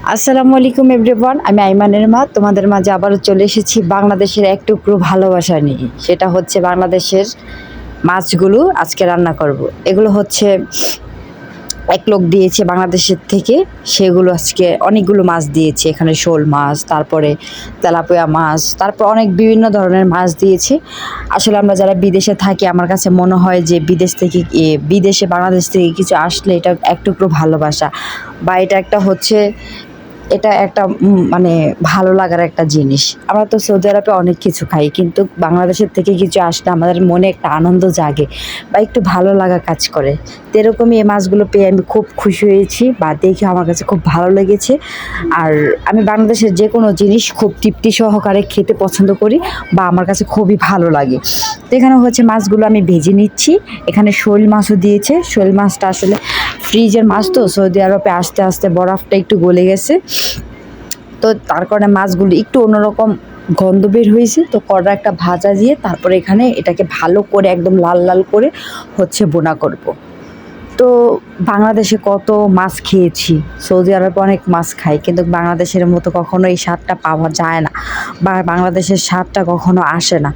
আসসালামু আলাইকুম এভরিওয়ান, আমি আইমানের মা। তোমাদের মাঝে আবারও চলে এসেছি বাংলাদেশের এক টুকরো ভালোবাসা নিয়ে। সেটা হচ্ছে বাংলাদেশের মাছগুলো আজকে রান্না করব। এগুলো হচ্ছে এক লোক দিয়েছে বাংলাদেশের থেকে, সেগুলো আজকে অনেকগুলো মাছ দিয়েছে। এখানে শোল মাছ, তারপরে তেলাপিয়া মাছ, তারপর অনেক বিভিন্ন ধরনের মাছ দিয়েছে। আসলে আমরা যারা বিদেশে থাকি, আমার কাছে মনে হয় যে বিদেশে বাংলাদেশ থেকে কিছু আসলে এটা এক টুকরো ভালোবাসা, বা এটা একটা মানে ভালো লাগার একটা জিনিস। আমরা তো সৌদি আরবে অনেক কিছু খাই, কিন্তু বাংলাদেশের থেকে কিছু আসলে আমাদের মনে একটা আনন্দ জাগে বা একটু ভালো লাগা কাজ করে। তো এরকমই এই মাছগুলো পেয়ে আমি খুব খুশি হয়েছি, বা দেখে আমার কাছে খুব ভালো লেগেছে। আর আমি বাংলাদেশের যে কোনো জিনিস খুব তৃপ্তি সহকারে খেতে পছন্দ করি, বা আমার কাছে খুবই ভালো লাগে। তো এখানে হচ্ছে মাছগুলো আমি ভেজে নিচ্ছি। এখানে শোল মাছও দিয়েছে। শোল মাছটা আসলে ফ্রিজের মাছ, তো সৌদি আরবে আস্তে আস্তে বরফটা একটু গলে গেছে, তো তার কারণে মাছগুলো একটু অন্যরকম গন্ধ বের হয়েছে। তো কড়া একটা ভাজা দিয়ে তারপরে এখানে এটাকে ভালো করে একদম লাল লাল করে হচ্ছে বোনা করব। তো বাংলাদেশে কত মাছ খেয়েছি, সৌদি আরবে অনেক মাছ খাই, কিন্তু বাংলাদেশের মতো কখনো এই স্বাদটা পাওয়া যায় না, বা বাংলাদেশের স্বাদটা কখনো আসে না।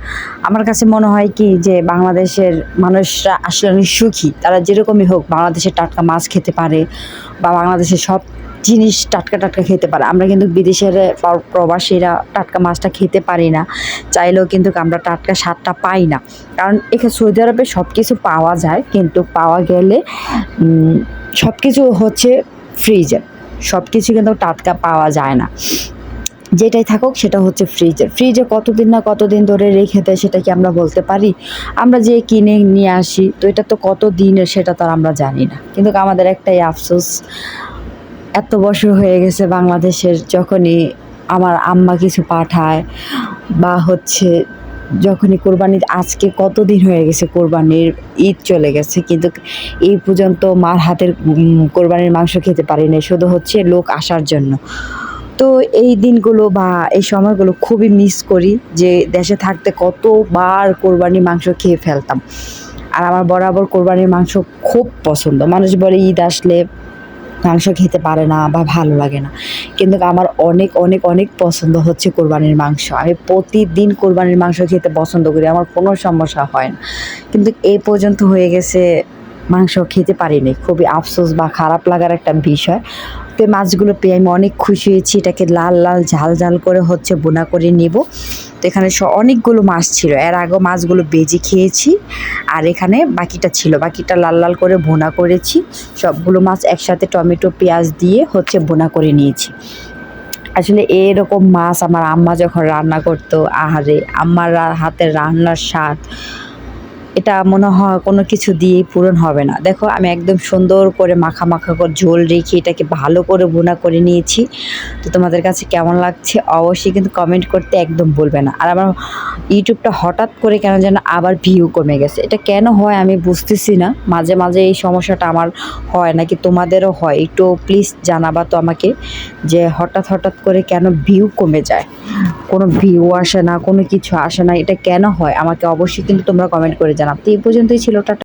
আমার কাছে মনে হয় কি যে বাংলাদেশের মানুষরা আসলে অনেক সুখী। তারা যেরকমই হোক বাংলাদেশের টাটকা মাছ খেতে পারে, বা বাংলাদেশের সব জিনিস টাটকা টাটকা খেতে পারে। আমরা কিন্তু বিদেশের প্রবাসীরা টাটকা মাছটা খেতে পারি না, চাইলেও কিন্তু আমরা টাটকা স্বাদটা পাই না। কারণ এখানে সৌদি আরবে সব কিছু পাওয়া যায়, কিন্তু পাওয়া গেলে সব কিছু হচ্ছে ফ্রিজে, সব কিছু কিন্তু টাটকা পাওয়া যায় না। যেটাই থাকুক সেটা হচ্ছে ফ্রিজে কতদিন না কতদিন ধরে রেখে দেয়, সেটা কি আমরা বলতে পারি? আমরা যে কিনে নিয়ে আসি, তো এটা তো কত দিনের সেটা তো আর আমরা জানি না। কিন্তু আমাদের একটাই আফসোস, এত বছর হয়ে গেছে বাংলাদেশের, যখনই আমার আম্মা কিছু পাঠায় বা হচ্ছে যখনই কোরবানি, আজকে কতদিন হয়ে গেছে কোরবানির ঈদ চলে গেছে, কিন্তু এই পর্যন্ত মার হাতের কোরবানির মাংস খেতে পারি না, শুধু হচ্ছে লোক আসার জন্য। তো এই দিনগুলো বা এই সময়গুলো খুবই মিস করি, যে দেশে থাকতে কতবার কোরবানির মাংস খেয়ে ফেলতাম। আর আমার বরাবর কোরবানির মাংস খুব পছন্দ। মানুষ বলে ঈদ আসলে মাংস খেতে পারে না বা ভালো লাগে না, কিন্তু আমার অনেক অনেক অনেক পছন্দ হচ্ছে কোরবানির মাংস। আমি প্রতিদিন কোরবানির মাংস খেতে পছন্দ করি, আমার কোনো সমস্যা হয় না। কিন্তু এই পর্যন্ত হয়ে গেছে মাংস খেতে পারিনি, খুবই আফসোস বা খারাপ লাগার একটা বিষয়। তো এই মাছগুলো পেয়ে আমি অনেক খুশি হয়েছি। এটাকে লাল লাল ঝাল ঝাল করে হচ্ছে বোনা করে নিব। তো এখানে অনেকগুলো মাছ ছিল, এর আগেও মাছগুলো বেজে খেয়েছি, আর এখানে বাকিটা লাল লাল করে ভুনা করেছি। সবগুলো মাছ একসাথে টমেটো পেঁয়াজ দিয়ে হচ্ছে ভুনা করে নিয়েছি। আসলে এরকম মাছ আমার আম্মা যখন রান্না করতো, আহারে, আম্মার হাতের রান্নার স্বাদ, এটা মনে হয় কোনো কিছু দিয়েই পূরণ হবে না। দেখো আমি একদম সুন্দর করে মাখা মাখা করে ঝোল রেখে এটাকে ভালো করে ভুনা করে নিয়েছি। তো তোমাদের কাছে কেমন লাগছে অবশ্যই কিন্তু কমেন্ট করতে একদম ভুলবে না। আর আমার ইউটিউবটা হঠাৎ করে কেন যেন আবার ভিউ কমে গেছে, এটা কেন হয় আমি বুঝতেছি না। মাঝে মাঝে এই সমস্যাটা আমার হয়, নাকি তোমাদেরও হয়? একটু প্লিজ জানাবা তো আমাকে, যে হঠাৎ হঠাৎ করে কেন ভিউ কমে যায়, কোনো ভিউ আসে না, কোনো কিছু আসে না, এটা কেন হয় আমাকে অবশ্যই কিন্তু তোমরা কমেন্ট করে জানাও। তো এই পর্যন্তই ছিল, টাটা।